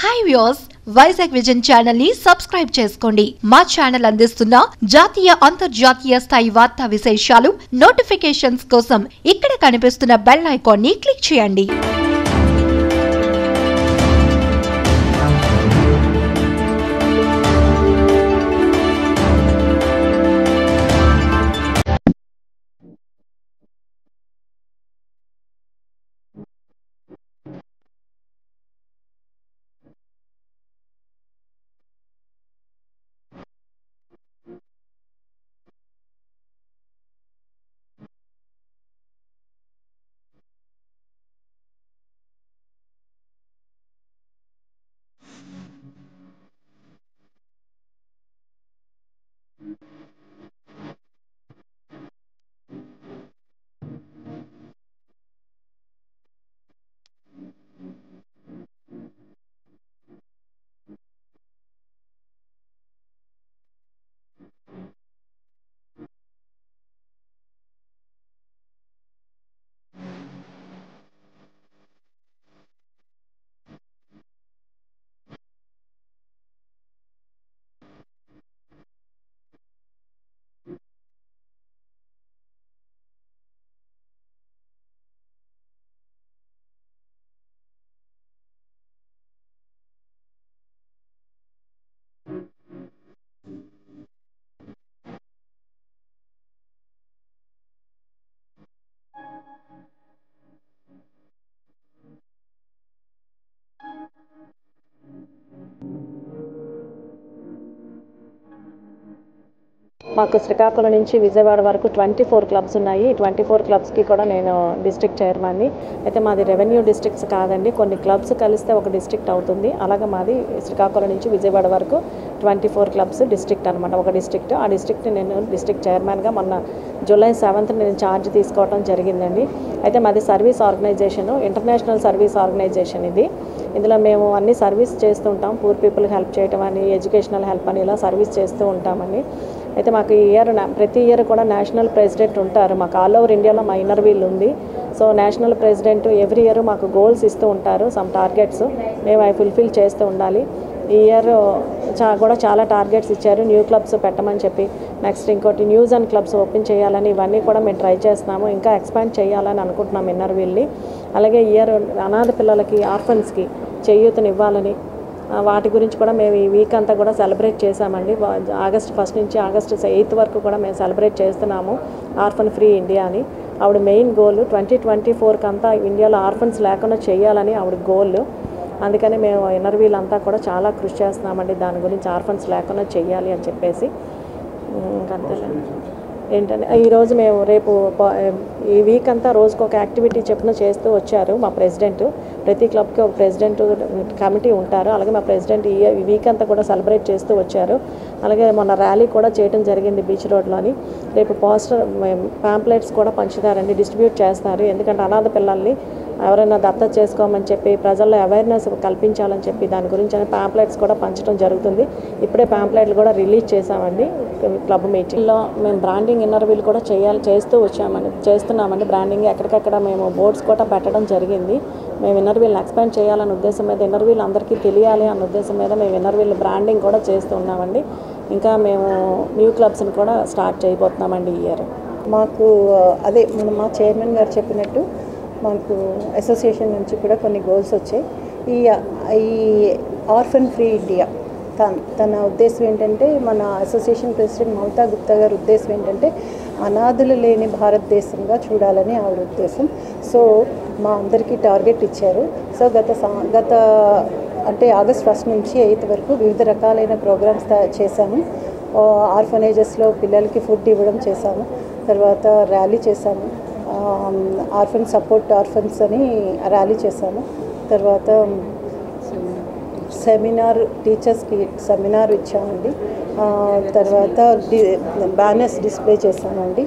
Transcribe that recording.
Hi viewers, Vizag vision channel ని subscribe చేసుకోండి. మా ఛానల్ అందిస్తున్న జాతీయ అంతర్జాతీయ స్థాయి వార్తా విశేషాలు నోటిఫికేషన్స్ కోసం ఇక్కడ కనిపిస్తున్న బెల్ ఐకాన్ ని క్లిక్ చేయండి. మాకు శ్రీకాకుళం నుంచి విజయవాడ వరకు 24 క్లబ్స్ ఉన్నాయి. 24 క్లబ్స్కి కూడా నేను డిస్ట్రిక్ట్ చైర్మన్ని. అయితే మాది రెవెన్యూ డిస్ట్రిక్ట్స్ కాదండి, కొన్ని క్లబ్స్ కలిస్తే ఒక డిస్ట్రిక్ట్ అవుతుంది. అలాగే మాది శ్రీకాకుళం నుంచి విజయవాడ వరకు 24 క్లబ్స్ డిస్ట్రిక్ట్ అనమాట, ఒక డిస్ట్రిక్ట్. ఆ డిస్ట్రిక్ట్ నేను డిస్ట్రిక్ట్ చైర్మన్గా మొన్న జూలై 7th నేను ఛార్జ్ తీసుకోవడం జరిగిందండి. అయితే మాది service organisation, international service organisation ఇది. ఇందులో మేము అన్ని సర్వీస్ చేస్తూ ఉంటాం. పూర్ పీపుల్కి హెల్ప్ చేయటం అని, ఎడ్యుకేషనల్ హెల్ప్ అని, ఇలా సర్వీస్ చేస్తూ ఉంటామండి. అయితే మాకు ఈ ఇయర్ ప్రతి ఇయర్ కూడా నేషనల్ ప్రెసిడెంట్ ఉంటారు. మాకు ఆల్ ఓవర్ ఇండియాలో మా ఇన్నర్ వీల్ ఉంది. So national president every year మాకు గోల్స్ ఇస్తూ ఉంటారు, సమ్ టార్గెట్స్. మేము అవి ఫుల్ఫిల్ చేస్తూ ఉండాలి. ఈ ఇయర్ కూడా చాలా టార్గెట్స్ ఇచ్చారు. న్యూ క్లబ్స్ పెట్టమని చెప్పి, నెక్స్ట్ ఇంకోటి న్యూస్ అండ్ క్లబ్స్ ఓపెన్ చేయాలని, ఇవన్నీ కూడా మేము ట్రై చేస్తున్నాము. ఇంకా ఎక్స్పాండ్ చేయాలని అనుకుంటున్నాం ఇన్నర్ వీల్ని. అలాగే ఈ ఇయర్ అనాథ పిల్లలకి, ఆర్ఫన్స్కి చేయూతనివ్వాలని, వాటి గురించి కూడా మేము ఈ వీక్ అంతా కూడా సెలబ్రేట్ చేశామండి. ఆగస్ట్ 1 నుంచి ఆగస్ట్ 8 వరకు కూడా మేము సెలబ్రేట్ చేస్తున్నాము ఆర్ఫన్ ఫ్రీ ఇండియా అని. ఆవిడ మెయిన్ గోల్ 2024 అంతా ఇండియాలో ఆర్ఫన్స్ లేకుండా చేయాలని ఆవిడ గోల్. అందుకని మేము ఇన్నర్ వీల్ అంతా కూడా చాలా కృషి చేస్తున్నామండి దాని గురించి, ఆర్ఫన్స్ లేకుండా చెయ్యాలి అని చెప్పేసి. ఇంకంతేలేండి. ఏంటంటే ఈరోజు మేము రేపు ఈ వీక్ అంతా రోజుకు ఒక యాక్టివిటీ చెప్పిన చేస్తూ వచ్చారు మా ప్రెసిడెంట్. ప్రతి క్లబ్కి ఒక ప్రెసిడెంట్ కమిటీ ఉంటారు. అలాగే మా ప్రెసిడెంట్ ఈ వీక్ అంతా కూడా సెలబ్రేట్ చేస్తూ వచ్చారు. అలాగే మొన్న ర్యాలీ కూడా చేయడం జరిగింది బీచ్ రోడ్లోని. రేపు పోస్టర్ ప్యాంప్లెట్స్ కూడా పంచుతారండి, డిస్ట్రిబ్యూట్ చేస్తారు. ఎందుకంటే అనాథ పిల్లల్ని ఎవరైనా దత్తత చేసుకోమని చెప్పి ప్రజల్లో అవేర్నెస్ కల్పించాలని చెప్పి దాని గురించి ప్యాంప్లెట్స్ కూడా పంచడం జరుగుతుంది. ఇప్పుడే ప్యాంప్లెట్లు కూడా రిలీజ్ చేసామండి క్లబ్ మీటింగ్లో. మేము బ్రాండింగ్ ఇన్నర్ వీల్ కూడా చేస్తున్నామండి బ్రాండింగ్. ఎక్కడికక్కడ మేము బోర్డ్స్ కూడా పెట్టడం జరిగింది. మేము ఇన్నర్ వీల్ని ఎక్స్పాండ్ చేయాలనే ఉద్దేశం మీద, ఇన్నర్ వీల్ అందరికీ తెలియాలి అన్న ఉద్దేశం మీద మేము ఇన్నర్ వీల్ బ్రాండింగ్ కూడా చేస్తున్నామండి. ఇంకా మేము న్యూ క్లబ్స్ని కూడా స్టార్ట్ చేయబోతున్నామండి ఈ ఇయర్. మాకు అదే మా చైర్మన్ గారు చెప్పినట్టు మాకు అసోసియేషన్ నుంచి కూడా కొన్ని గోల్స్ వచ్చాయి. ఈ ఆర్ఫన్ ఫ్రీ ఇండియా తన ఉద్దేశం ఏంటంటే, మన అసోసియేషన్ ప్రెసిడెంట్ మమతా గుప్తా గారి ఉద్దేశం ఏంటంటే అనాథులు లేని భారతదేశంగా చూడాలని ఆవిడ ఉద్దేశం. సో మా అందరికీ టార్గెట్ ఇచ్చారు. సో గత అంటే ఆగస్ట్ 1 నుంచి 8 వరకు వివిధ రకాలైన ప్రోగ్రామ్స్ చేశాము. ఆర్ఫనేజెస్లో పిల్లలకి ఫుడ్ ఇవ్వడం చేశాము. తర్వాత ర్యాలీ చేశాము, ఆర్ఫన్ సపోర్ట్ ఆర్ఫన్స్ అని ర్యాలీ చేశాము. తర్వాత సెమినార్, టీచర్స్కి సెమినార్ ఇచ్చామండి. తర్వాత బ్యానర్స్ డిస్ప్లే చేశామండి.